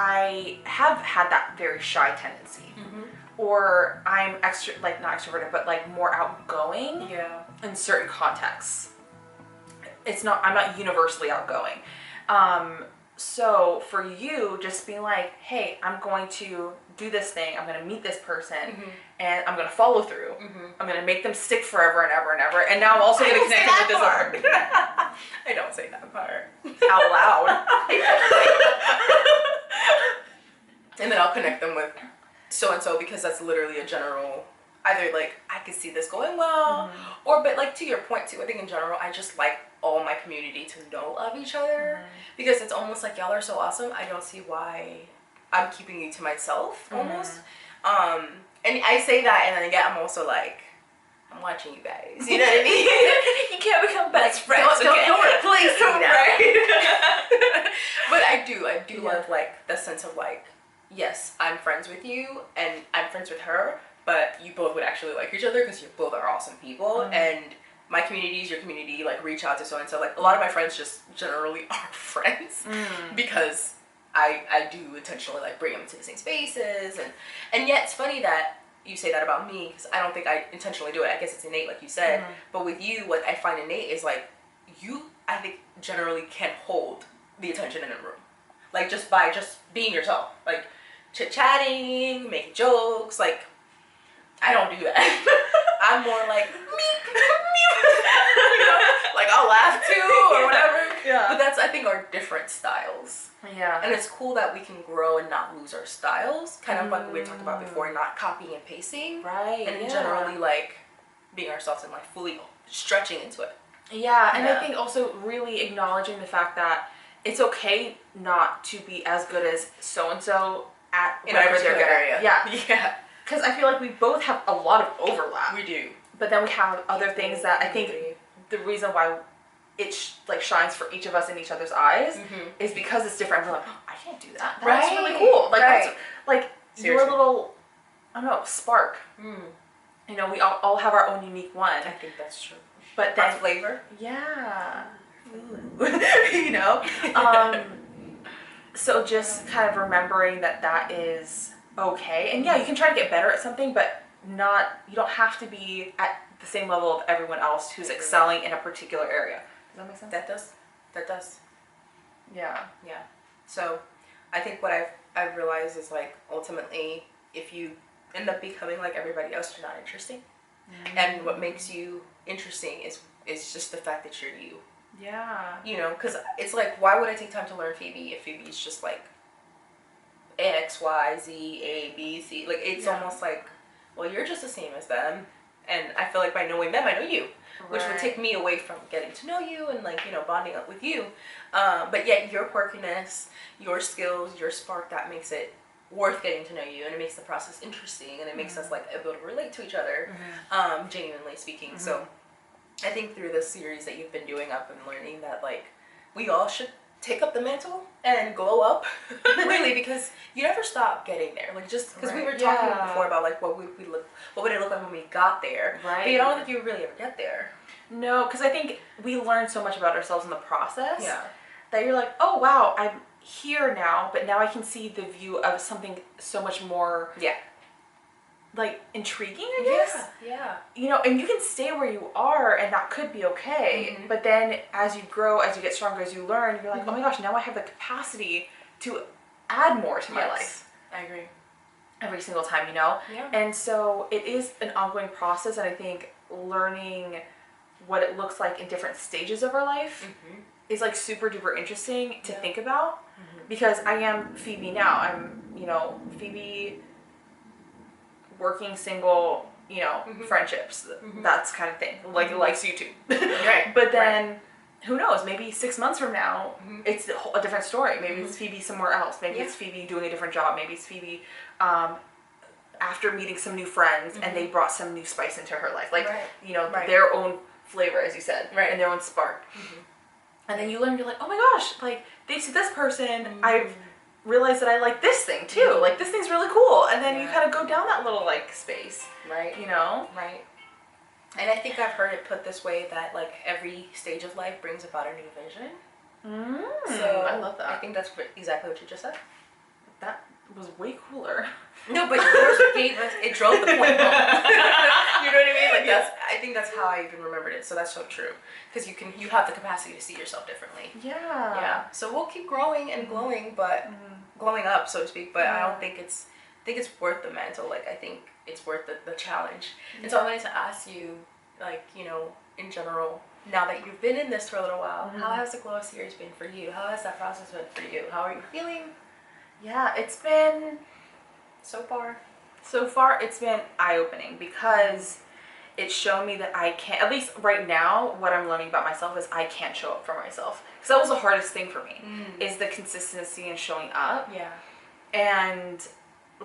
I have had that very shy tendency. Or I'm not extroverted, but like more outgoing in certain contexts. I'm not universally outgoing. So for you, just being like, hey, I'm going to do this thing, I'm going to meet this person, and I'm going to follow through. I'm going to make them stick forever and ever and ever. And now I'm also going to connect with this other. I don't say that part. Out loud. And then I'll connect them with so-and-so because that's literally a general, either like, I could see this going well, or, but like to your point too, I think in general, I just like all my community to know of each other because it's almost like y'all are so awesome. I don't see why I'm keeping you to myself almost. And I say that, and then again, I'm also like, I'm watching you guys. You know what I mean? You can't become best friends. Don't replace me now. Right? But I do love like the sense of like, yes, I'm friends with you, and I'm friends with her, but you both would actually like each other because you both are awesome people, and my community is your community, like reach out to so-and-so. Like a lot of my friends just generally are friends because I do intentionally like bring them to the same spaces, and yet it's funny that you say that about me because I don't think I intentionally do it. I guess it's innate, like you said, but with you, what I find innate is like you, I think, generally can hold the attention in a room, like just by just being yourself, like chit-chatting, making jokes. Like I don't do that. I'm more like you know, like I'll laugh too or whatever. But that's, I think, our different styles. And it's cool that we can grow and not lose our styles, kind of like we were talking about before, not copying and pasting, and generally like being ourselves and like fully stretching into it. And I think also really acknowledging the fact that it's okay not to be as good as so-and-so at whatever they're good at. Because I feel like we both have a lot of overlap. We do. But then we have other things that I think the reason why it shines for each of us in each other's eyes is because it's different. We're like, oh, I can't do that. That's really cool. Like that's like your little, I don't know, spark. You know, we all have our own unique one. I think that's true. But then flavor. You know. So just kind of remembering that is okay, and you can try to get better at something, but you don't have to be at the same level of everyone else who's excelling in a particular area. Does that make sense? That does. Yeah. So I think what I've realized is like ultimately if you end up becoming like everybody else, you're not interesting. And what makes you interesting is just the fact that you're you. You know, because it's like, why would I take time to learn Phoebe if Phoebe's just like X, Y, Z, A, B, C? Like it's almost like, well, you're just the same as them. And I feel like by knowing them, I know you, which would take me away from getting to know you and like, you know, bonding up with you. But yet your quirkiness, your skills, your spark, that makes it worth getting to know you, and it makes the process interesting, and it makes us like able to relate to each other, genuinely speaking. So I think through this series that you've been doing, I've been learning that like we all should take up the mantle and glow up, really, because you never stop getting there. Like just because we were talking before about like what would it look like when we got there, but you don't think you really ever get there. No, because I think we learn so much about ourselves in the process that you're like, oh wow, I'm here now, but now I can see the view of something so much more like intriguing, I guess. You know, and you can stay where you are and that could be okay, but then as you grow, as you get stronger, as you learn, you're like, oh my gosh, now I have the capacity to add more to my life. I agree. Every single time, you know? And so it is an ongoing process, and I think learning what it looks like in different stages of our life is like super duper interesting to think about, because I am Phoebe now. I'm, you know, Phoebe working, single, you know, friendships, that's kind of thing, like likes YouTube. But then who knows, maybe 6 months from now it's a different story. Maybe it's Phoebe somewhere else. Maybe it's Phoebe doing a different job. Maybe it's Phoebe after meeting some new friends and they brought some new spice into her life, like you know, their own flavor, as you said, and their own spark. And then you learn, you're like, oh my gosh, like they see this person, I've realized that I like this thing too, like this thing's really cool, and then you kind of go down that little like space, you know? And I think I've heard it put this way that like every stage of life brings about a new vision. So I love that. I think that's exactly what you just said. was way cooler. No, but yours gave us, it drove the point home. You know what I mean? Like I think that's how I even remembered it. So that's so true. Because you have the capacity to see yourself differently. Yeah. Yeah. So we'll keep growing and glowing, but glowing up, so to speak. But I don't think it's worth the mental. Like, I think it's worth the challenge. And so I wanted to ask you, like, you know, in general, now that you've been in this for a little while, how has the Glow Up series been for you? How has that process been for you? How are you feeling? Yeah, it's been so far it's been eye-opening because it's shown me that I can't, at least right now, what I'm learning about myself is I can't show up for myself. Because that was the hardest thing for me, is the consistency in showing up. Yeah. And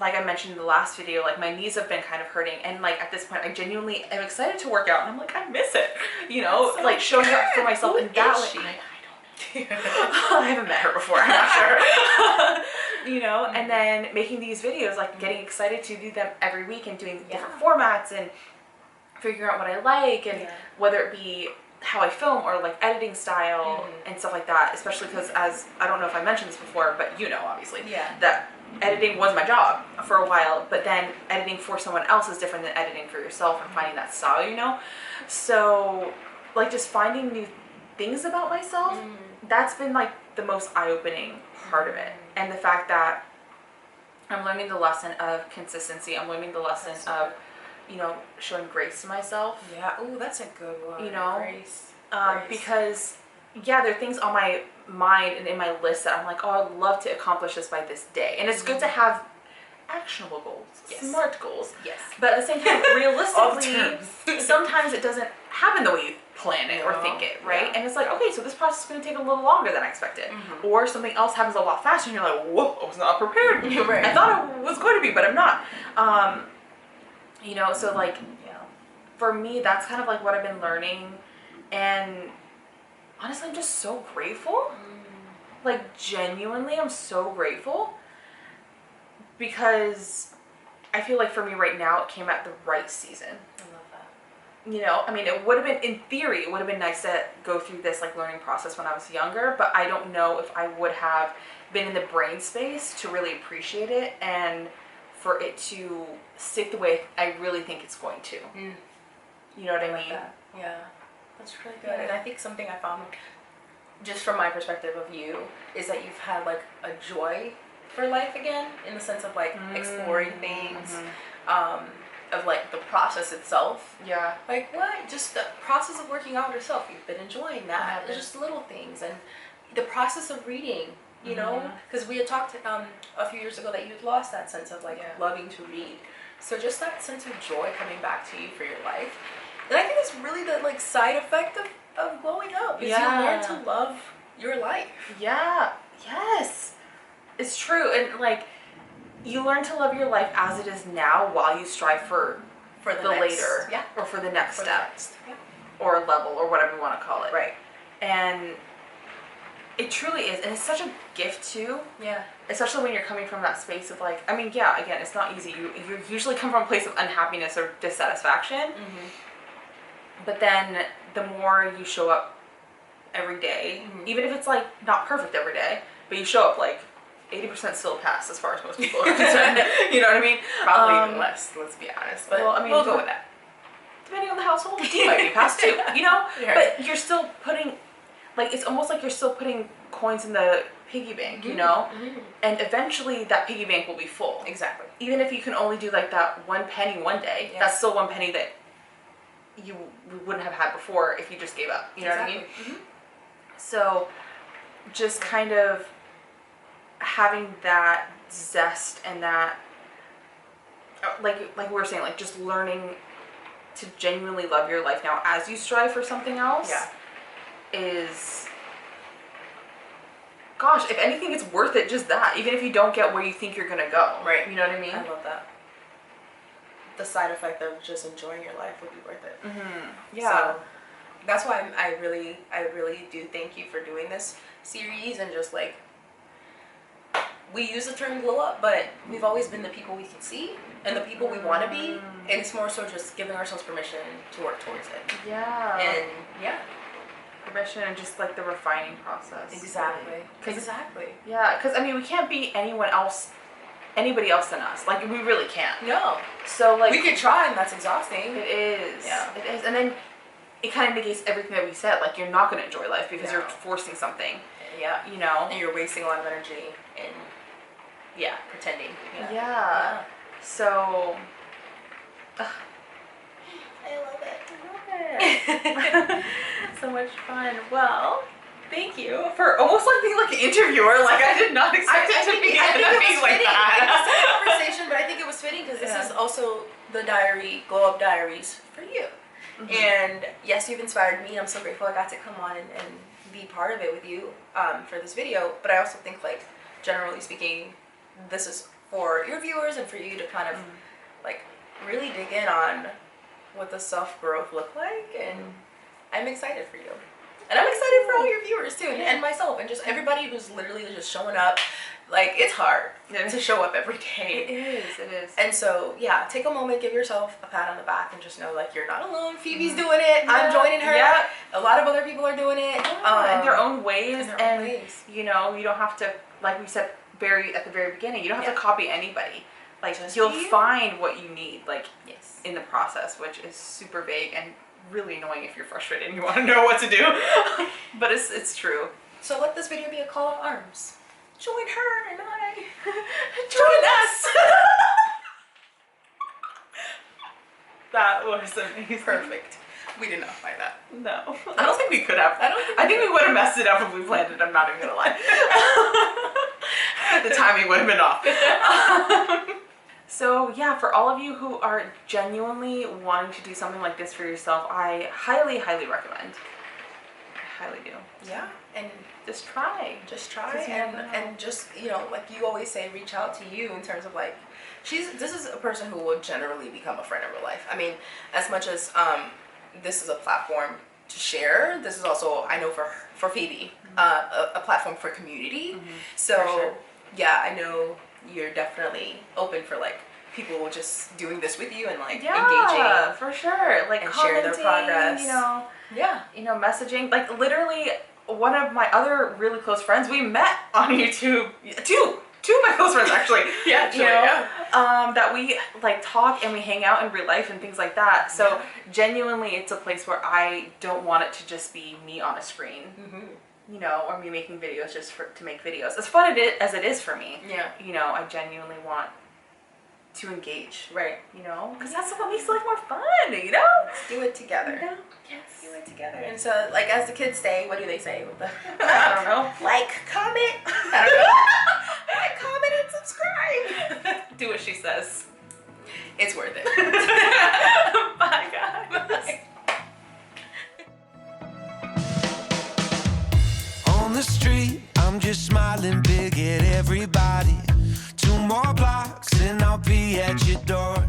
like I mentioned in the last video, like my knees have been kind of hurting, and like at this point I genuinely am excited to work out, and I'm like, I miss it, you know, so like showing up for myself in that way. I haven't met her before, I'm not sure. You know, and then making these videos, like getting excited to do them every week and doing different formats and figuring out what I like, and whether it be how I film or like editing style and stuff like that, especially because, as I don't know if I mentioned this before, but you know, obviously, that editing was my job for a while, but then editing for someone else is different than editing for yourself and finding that style, you know? So like just finding new things about myself, that's been like the most eye-opening part of it. And the fact that I'm learning the lesson of consistency, I'm learning the lesson of, you know, showing grace to myself. Yeah, ooh, that's a good one. You know, grace. Because yeah, there are things on my mind and in my list that I'm like, oh, I'd love to accomplish this by this day. And it's good to have actionable goals, smart goals. Yes. But at the same time, realistically, sometimes it doesn't happen the way you plan it or think it, right? And it's like, okay, so this process is going to take a little longer than I expected. Or something else happens a lot faster and you're like, whoa, I was not prepared. I thought I was going to be, but I'm not. You know, so like, for me, that's kind of like what I've been learning. And honestly, I'm just so grateful. Like, genuinely, I'm so grateful. Because I feel like for me right now, it came at the right season. I love that. You know, I mean, it would have been, in theory, it would have been nice to go through this like learning process when I was younger, but I don't know if I would have been in the brain space to really appreciate it and for it to stick the way I really think it's going to. You know what I mean? That. Yeah, that's really good. And I think something I found, just from my perspective of you, is that you've had like a joy for life again, in the sense of like exploring things, of like the process itself. Yeah. Like what? Just the process of working out yourself. You've been enjoying that. It's just little things, and the process of reading. You know, because we had talked a few years ago that you'd lost that sense of like loving to read. So just that sense of joy coming back to you for your life. And I think it's really the like side effect of growing up. Is you learn to love your life. Yeah. Yes. It's true. And like, you learn to love your life as it is now while you strive for the later. Yeah. Or for the next step. Or level, or whatever you want to call it. Right. And it truly is. And it's such a gift too. Yeah. Especially when you're coming from that space of like, I mean, yeah, again, it's not easy. You usually come from a place of unhappiness or dissatisfaction. But then the more you show up every day, even if it's like not perfect every day, but you show up like 80% still pass as far as most people are concerned. You know what I mean? Probably even less, let's be honest. But well, I mean, we'll go with that. Depending on the household, you might be past too, you know? But you're still putting, like, it's almost like you're still putting coins in the piggy bank, you know? And eventually that piggy bank will be full. Exactly. Even if you can only do like that one penny one day, that's still one penny that you wouldn't have had before if you just gave up. You know what I mean? So just kind of having that zest and that, like we were saying, like just learning to genuinely love your life now as you strive for something else is, gosh, if anything, it's worth it, just that. Even if you don't get where you think you're gonna go. Right. You know what I mean? I love that. The side effect of just enjoying your life would be worth it. Yeah. So that's why I really do thank you for doing this series, and just like, we use the term glow up, but we've always been the people we can see and the people we want to be, and it's more so just giving ourselves permission to work towards it. Yeah. And permission and just like the refining process. Exactly. Exactly. Yeah, because I mean, we can't be anyone else anybody else than us. Like, we really can't. No. So, like... We could try, and that's exhausting. It is. Yeah. It is. And then it kind of negates everything that we said. Like, you're not going to enjoy life because you're forcing something. Yeah. You know? And you're wasting a lot of energy in, pretending. Yeah. So... I love it. So much fun. Well, thank you for almost like being like an interviewer. Like, I did not expect it to be anything like that. It's a conversation, but I think it was fitting because this is also the Glow Up Diaries for you. And yes, you've inspired me, and I'm so grateful I got to come on and be part of it with you for this video. But I also think, like, generally speaking, this is for your viewers and for you to kind of like really dig in on what the self-growth look like, and I'm excited for you. And I'm excited for all your viewers too, and myself, and just everybody who's literally just showing up. Like, it's hard to show up every day. It is. And so, yeah, take a moment, give yourself a pat on the back, and just know, like, you're not alone. Phoebe's doing it. I'm joining her. Yeah. A lot of other people are doing it. In their own ways. And, you know, you don't have to, like we said at the very beginning, you don't have to copy anybody. Like, you'll find what you need, like, in the process, which is super vague and really annoying if you're frustrated and you want to know what to do. But it's true. So let this video be a call of arms. Join her and I. Join us. That was amazing. Perfect. We did not find that. No. I don't think we could have. I think we would have messed it up if we planned it. I'm not even gonna lie. The timing would have been off. So yeah, for all of you who are genuinely wanting to do something like this for yourself, I highly, highly recommend. I highly do. Yeah, and just try. Just try, and just, you know, like you always say, reach out to you in terms of, like, this is a person who will generally become a friend in real life. I mean, as much as this is a platform to share, this is also, I know for Phoebe, a platform for community. So for sure. Yeah, I know you're definitely open for, like, people just doing this with you and, like, engaging. For sure. Like, and share their progress. You know, messaging. Like, literally, one of my other really close friends, we met on YouTube. Two of my close friends, actually. That we, like, talk and we hang out in real life and things like that. So genuinely, it's a place where I don't want it to just be me on a screen. You know, or me making videos just to make videos. As fun as it is for me. Yeah. You know, I genuinely want to engage. Right. You know? Because that's what makes life more fun, you know? Let's do it together. You know? Yes. Do it together. And so, like, as the kids say, what do they say? With the I don't know. Like, comment. I don't know. Like, comment, and subscribe. Do what she says. It's worth it. Bye, guys. Bye. On the street, I'm just smiling big at everybody. 2 more blocks and I'll be at your door.